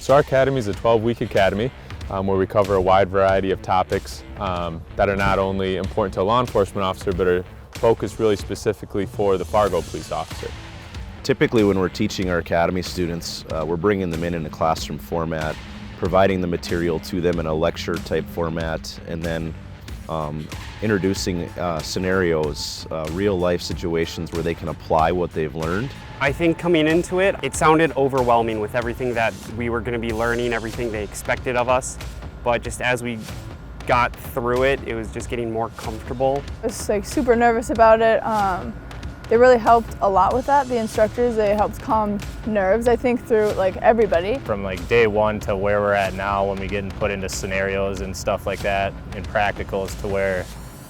So our academy is a 12-week academy where we cover a wide variety of topics that are not only important to a law enforcement officer, but are focused really specifically for the Fargo police officer. Typically when we're teaching our academy students, we're bringing them in a classroom format, providing the material to them in a lecture type format, and then introducing scenarios, real life situations where they can apply what they've learned. I think coming into it, it sounded overwhelming with everything that we were going to be learning, everything they expected of us. But just as we got through it, it was just getting more comfortable. I was like super nervous about it. They really helped a lot with that. The instructors, they helped calm nerves, I think, through like everybody. From like day one to where we're at now, when we get put into scenarios and stuff like that and practicals, to where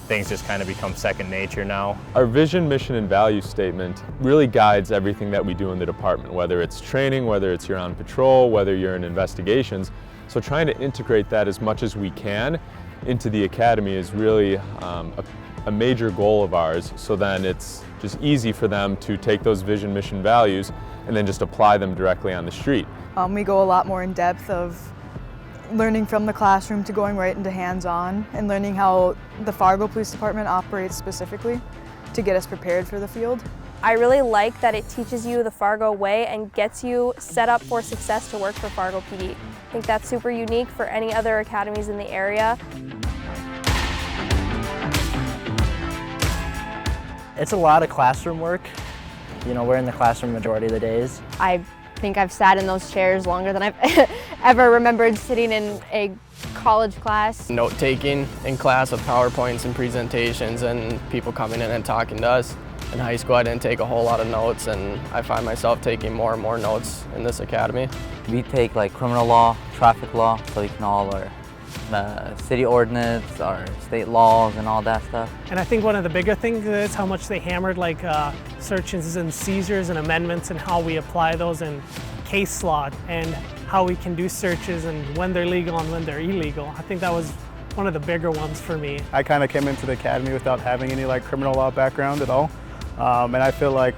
things just kind of become second nature now. Our vision, mission, and value statement really guides everything that we do in the department, whether it's training, whether it's you're on patrol, whether you're in investigations. So trying to integrate that as much as we can into the academy is really a major goal of ours, so then it's just easy for them to take those vision, mission, values and then just apply them directly on the street. We go a lot more in depth of learning from the classroom to going right into hands-on and learning how the Fargo Police Department operates specifically to get us prepared for the field. I really like that it teaches you the Fargo way and gets you set up for success to work for Fargo PD. I think that's super unique for any other academies in the area. It's a lot of classroom work. You know, we're in the classroom majority of the days. I think I've sat in those chairs longer than I've ever remembered sitting in a college class. Note-taking in class with PowerPoints and presentations and people coming in and talking to us. In high school I didn't take a whole lot of notes, and I find myself taking more and more notes in this academy. We take like criminal law, traffic law, so we can all learn city ordinance, our state laws and all that stuff. And I think one of the bigger things is how much they hammered like searches and seizures and amendments and how we apply those in case law and how we can do searches and when they're legal and when they're illegal. I think that was one of the bigger ones for me. I kind of came into the academy without having any like criminal law background at all. And I feel like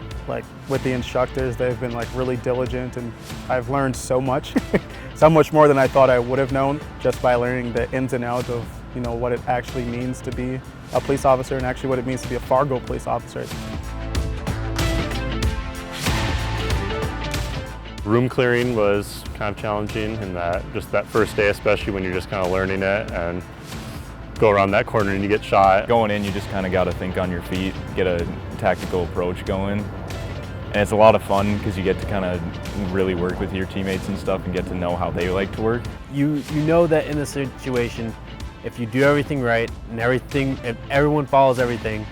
with the instructors, they've been like really diligent, and I've learned so much, so much more than I thought I would have known just by learning the ins and outs of, you know, what it actually means to be a police officer and actually what it means to be a Fargo police officer. Room clearing was kind of challenging in that, just that first day, especially when you're just kind of learning it and go around that corner and you get shot. Going in, you just kind of got to think on your feet, get a tactical approach going. And it's a lot of fun because you get to kind of really work with your teammates and stuff and get to know how they like to work. You know that in a situation, if you do everything right and if everyone follows everything,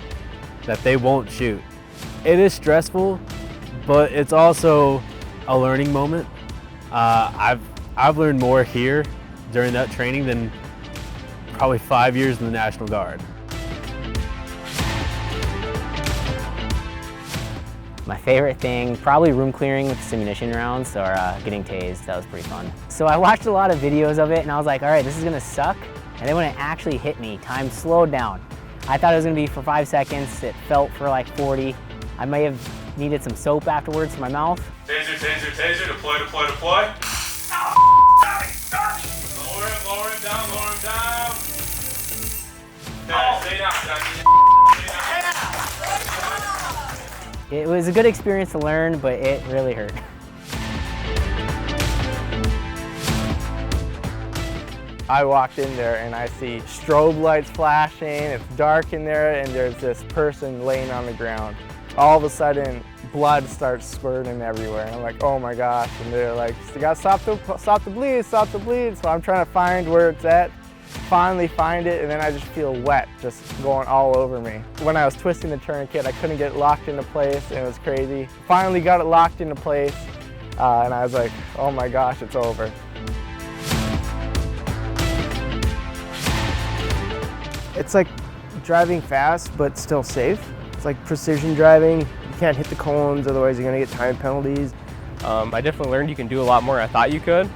that they won't shoot. It is stressful, but it's also a learning moment. I've learned more here during that training than probably 5 years in the National Guard. My favorite thing, probably room clearing with ammunition rounds or getting tased. That was pretty fun. So I watched a lot of videos of it and I was like, all right, this is gonna suck. And then when it actually hit me, time slowed down. I thought it was gonna be for 5 seconds. It felt for like 40. I may have needed some soap afterwards for my mouth. Taser, taser, taser, deploy, deploy, deploy. Lower him down, lower him down. Okay, stay down, stay down. It was a good experience to learn, but it really hurt. I walked in there and I see strobe lights flashing, it's dark in there, and there's this person laying on the ground. All of a sudden, blood starts spurting everywhere, and I'm like, oh my gosh, and they're like, you gotta stop the bleed, stop the bleed. So I'm trying to find where it's at, finally find it, and then I just feel wet just going all over me. When I was twisting the tourniquet, I couldn't get it locked into place, and it was crazy. Finally got it locked into place, and I was like, oh my gosh, it's over. It's like driving fast, but still safe. It's like precision driving. You can't hit the cones, otherwise you're gonna get time penalties. I definitely learned you can do a lot more than I thought you could.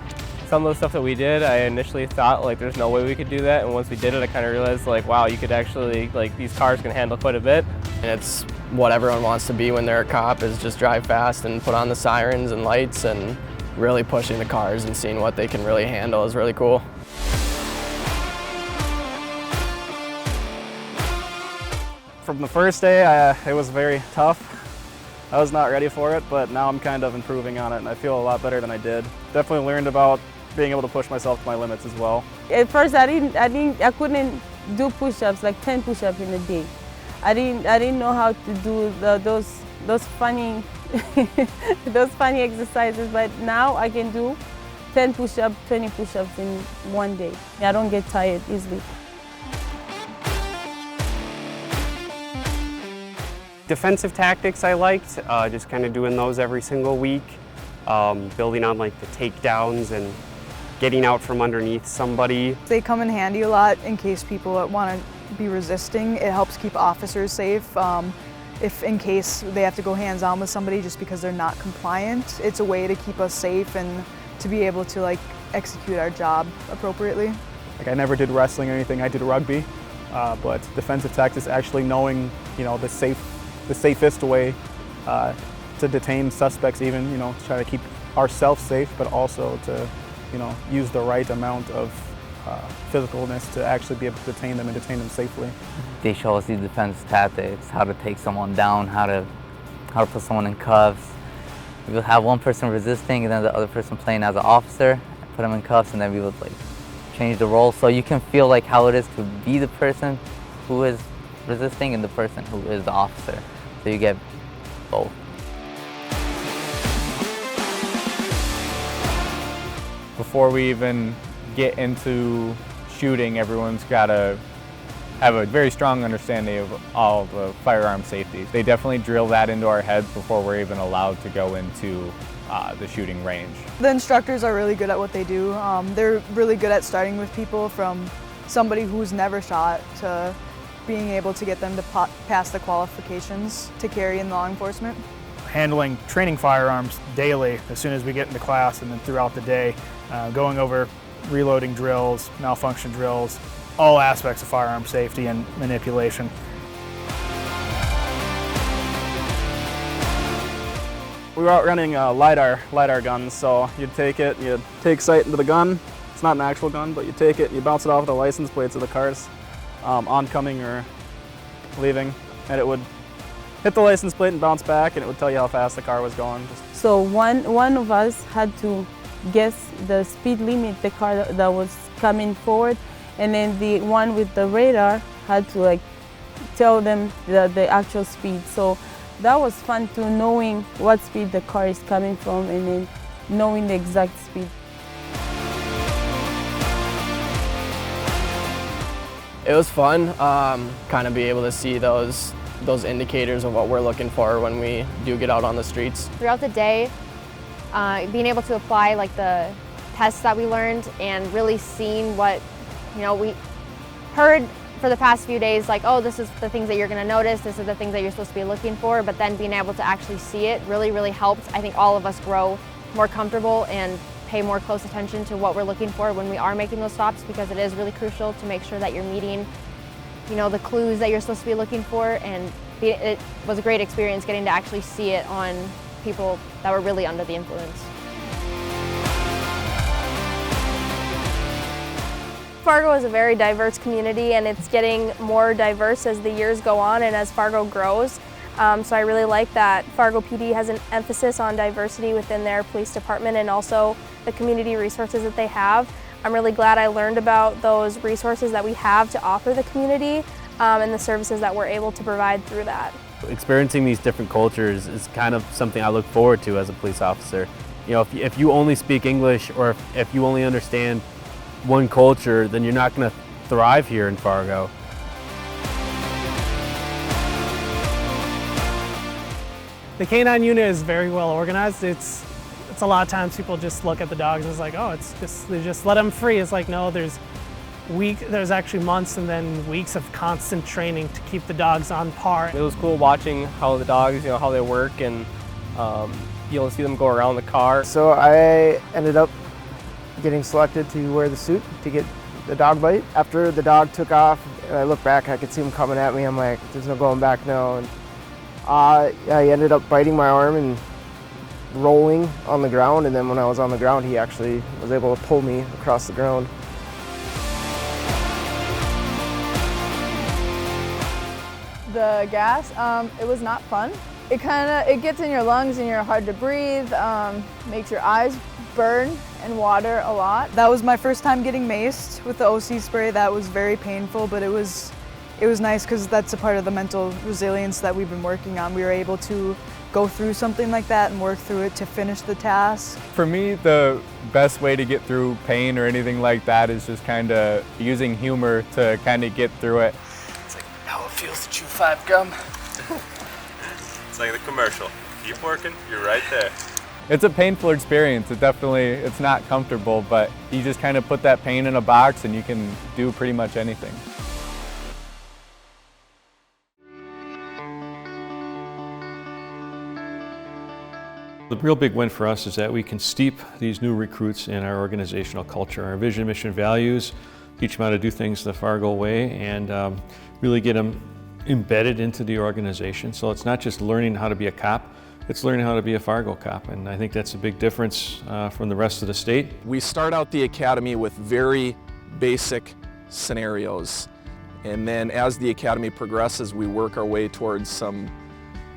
Some of the stuff that we did, I initially thought like there's no way we could do that, and once we did it, I kind of realized like, wow, you could actually, like, these cars can handle quite a bit. And it's what everyone wants to be when they're a cop, is just drive fast and put on the sirens and lights and really pushing the cars and seeing what they can really handle is really cool. From the first day, it was very tough. I was not ready for it, but now I'm kind of improving on it and I feel a lot better than I did. Definitely learned about being able to push myself to my limits as well. At first I couldn't do push-ups, like 10 push-ups in a day. I didn't know how to do those funny those funny exercises, but now I can do 10 push-ups, 20 push-ups in one day. I don't get tired easily. Defensive tactics I liked, just kind of doing those every single week, building on like the takedowns and getting out from underneath somebody. They come in handy a lot in case people want to be resisting. It helps keep officers safe. If in case they have to go hands-on with somebody just because they're not compliant, it's a way to keep us safe and to be able to like execute our job appropriately. Like I never did wrestling or anything, I did rugby, but defensive tactics actually knowing, you know, the safest way to detain suspects even, you know, to try to keep ourselves safe, but also to, you know, use the right amount of physicalness to actually be able to detain them and detain them safely. They show us these defense tactics, how to take someone down, how to put someone in cuffs. We'll have one person resisting and then the other person playing as an officer, put them in cuffs, and then we would like change the role so you can feel like how it is to be the person who is resisting and the person who is the officer. So you get both. Before we even get into shooting, everyone's got to have a very strong understanding of all the firearm safety. They definitely drill that into our heads before we're even allowed to go into the shooting range. The instructors are really good at what they do. They're really good at starting with people from somebody who's never shot to being able to get them to pass the qualifications to carry in law enforcement. Handling training firearms daily as soon as we get into class and then throughout the day, going over reloading drills, malfunction drills, all aspects of firearm safety and manipulation. We were out running LiDAR guns, so you'd take it, you'd take sight into the gun. It's not an actual gun, but you take it, you bounce it off the license plates of the cars, oncoming or leaving, and it would hit the license plate and bounce back, and it would tell you how fast the car was going. So one of us had to guess the speed limit, the car that was coming forward, and then the one with the radar had to like tell them the actual speed. So that was fun too, knowing what speed the car is coming from and then knowing the exact speed. It was fun, kind of be able to see those indicators of what we're looking for when we do get out on the streets. Throughout the day, being able to apply like the tests that we learned and really seeing what, you know, we heard for the past few days, like, oh, this is the things that you're going to notice, this is the things that you're supposed to be looking for, but then being able to actually see it really, really helped. I think all of us grow more comfortable and pay more close attention to what we're looking for when we are making those stops, because it is really crucial to make sure that you're meeting, you know, the clues that you're supposed to be looking for. And it was a great experience getting to actually see it on people that were really under the influence. Fargo is a very diverse community, and it's getting more diverse as the years go on and as Fargo grows. So I really like that Fargo PD has an emphasis on diversity within their police department and also the community resources that they have. I'm really glad I learned about those resources that we have to offer the community and the services that we're able to provide through that. Experiencing these different cultures is kind of something I look forward to as a police officer. You know, if you only speak English or if you only understand one culture, then you're not going to thrive here in Fargo. The K9 unit is very well organized. It's a lot of times people just look at the dogs and it's like, oh, they just let them free. It's like, no, there's actually months and then weeks of constant training to keep the dogs on par. It was cool watching how the dogs, you know, how they work and be able to see them go around the car. So I ended up getting selected to wear the suit to get the dog bite. After the dog took off, and I looked back, I could see him coming at me. I'm like, there's no going back now. And I ended up biting my arm and rolling on the ground, and then when I was on the ground, he actually was able to pull me across the ground. The gas, it was not fun. It gets in your lungs and you're hard to breathe, makes your eyes burn and water a lot. That was my first time getting maced with the OC spray. That was very painful, but it was nice because that's a part of the mental resilience that we've been working on. We were able to go through something like that and work through it to finish the task. For me, the best way to get through pain or anything like that is just kind of using humor to kind of get through it. It's like how it feels to chew 5 gum. It's like the commercial. Keep working, you're right there. It's a painful experience. It's not comfortable, but you just kind of put that pain in a box and you can do pretty much anything. The real big win for us is that we can steep these new recruits in our organizational culture, our vision, mission, values, teach them how to do things the Fargo way, and really get them embedded into the organization. So it's not just learning how to be a cop, it's learning how to be a Fargo cop, and I think that's a big difference from the rest of the state. We start out the academy with very basic scenarios, and then as the academy progresses, we work our way towards some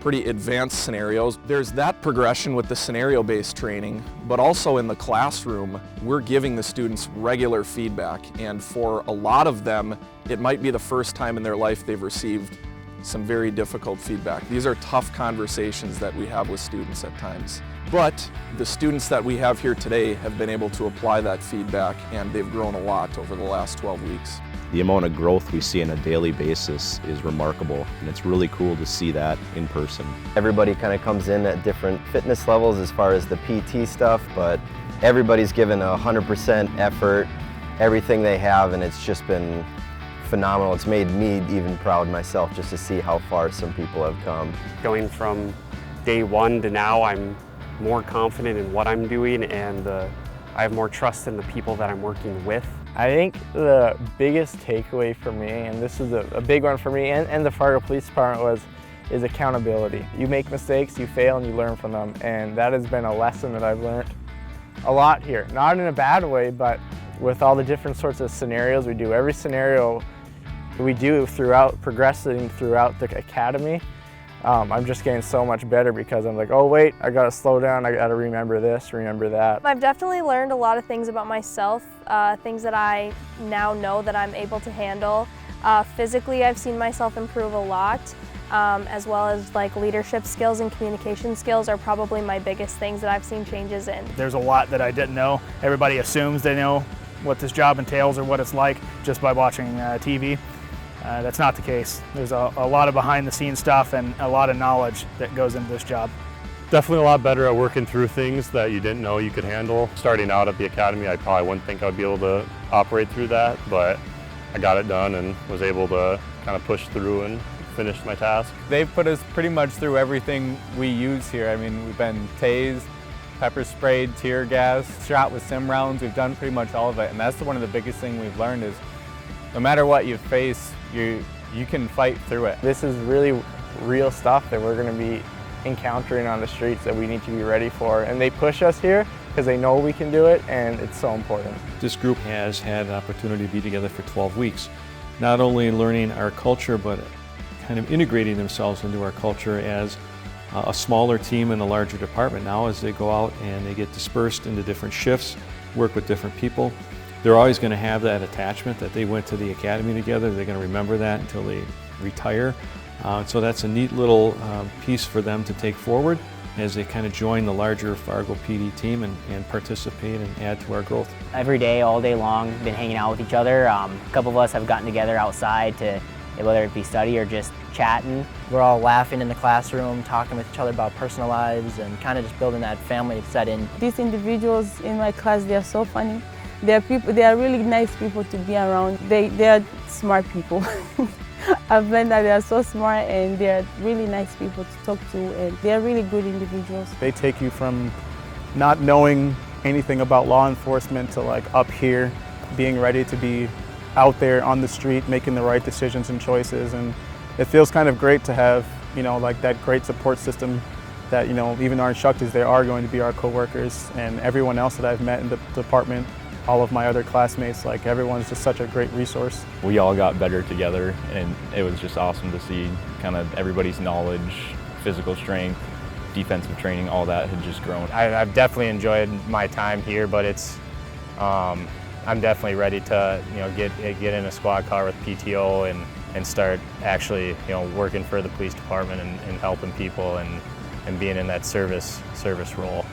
pretty advanced scenarios. There's that progression with the scenario-based training, but also in the classroom, we're giving the students regular feedback, and for a lot of them, it might be the first time in their life they've received some very difficult feedback. These are tough conversations that we have with students at times. But the students that we have here today have been able to apply that feedback, and they've grown a lot over the last 12 weeks. The amount of growth we see on a daily basis is remarkable, and it's really cool to see that in person. Everybody kind of comes in at different fitness levels as far as the PT stuff, but everybody's given 100% effort, everything they have, and it's just been phenomenal. It's made me even proud myself just to see how far some people have come. Going from day one to now, I'm more confident in what I'm doing, and I have more trust in the people that I'm working with. I think the biggest takeaway for me, and this is a big one for me and the Fargo Police Department, is accountability. You make mistakes, you fail, and you learn from them, and that has been a lesson that I've learned a lot here. Not in a bad way, but with all the different sorts of scenarios we do. Every scenario we do progressing throughout the academy, I'm just getting so much better because I'm like, oh wait, I gotta slow down, I gotta remember this, remember that. I've definitely learned a lot of things about myself, things that I now know that I'm able to handle. Physically, I've seen myself improve a lot, as well as like leadership skills and communication skills are probably my biggest things that I've seen changes in. There's a lot that I didn't know. Everybody assumes they know what this job entails or what it's like just by watching TV. That's not the case. There's a lot of behind-the-scenes stuff and a lot of knowledge that goes into this job. Definitely a lot better at working through things that you didn't know you could handle. Starting out at the academy, I probably wouldn't think I would be able to operate through that, but I got it done and was able to kind of push through and finish my task. They've put us pretty much through everything we use here. I mean, we've been tased, pepper sprayed, tear gas, shot with sim rounds. We've done pretty much all of it, and that's one of the biggest things we've learned is no matter what you face, you can fight through it. This is really real stuff that we're going to be encountering on the streets that we need to be ready for, and they push us here because they know we can do it, and it's so important. This group has had an opportunity to be together for 12 weeks, not only learning our culture, but kind of integrating themselves into our culture as a smaller team in a larger department. Now as they go out and they get dispersed into different shifts, work with different people, they're always going to have that attachment that they went to the academy together. They're going to remember that until they retire. So that's a neat little piece for them to take forward as they kind of join the larger Fargo PD team and participate and add to our growth. Every day, all day long, been hanging out with each other. A couple of us have gotten together outside to, whether it be study or just chatting. We're all laughing in the classroom, talking with each other about personal lives and kind of just building that family setting. These individuals in my class, they are so funny. They are really nice people to be around. They are smart people. I've learned that they are so smart and they are really nice people to talk to, and they are really good individuals. They take you from not knowing anything about law enforcement to like up here, being ready to be out there on the street, making the right decisions and choices. And it feels kind of great to have, like that great support system that, you know, even our instructors, they are going to be our coworkers, and everyone else that I've met in the department, all of my other classmates, like everyone's just such a great resource. We all got better together, and it was just awesome to see kind of everybody's knowledge, physical strength, defensive training, all that had just grown. I've definitely enjoyed my time here, but it's I'm definitely ready to, you know, get in a squad car with PTO and start actually, you know, working for the police department and helping people and being in that service role.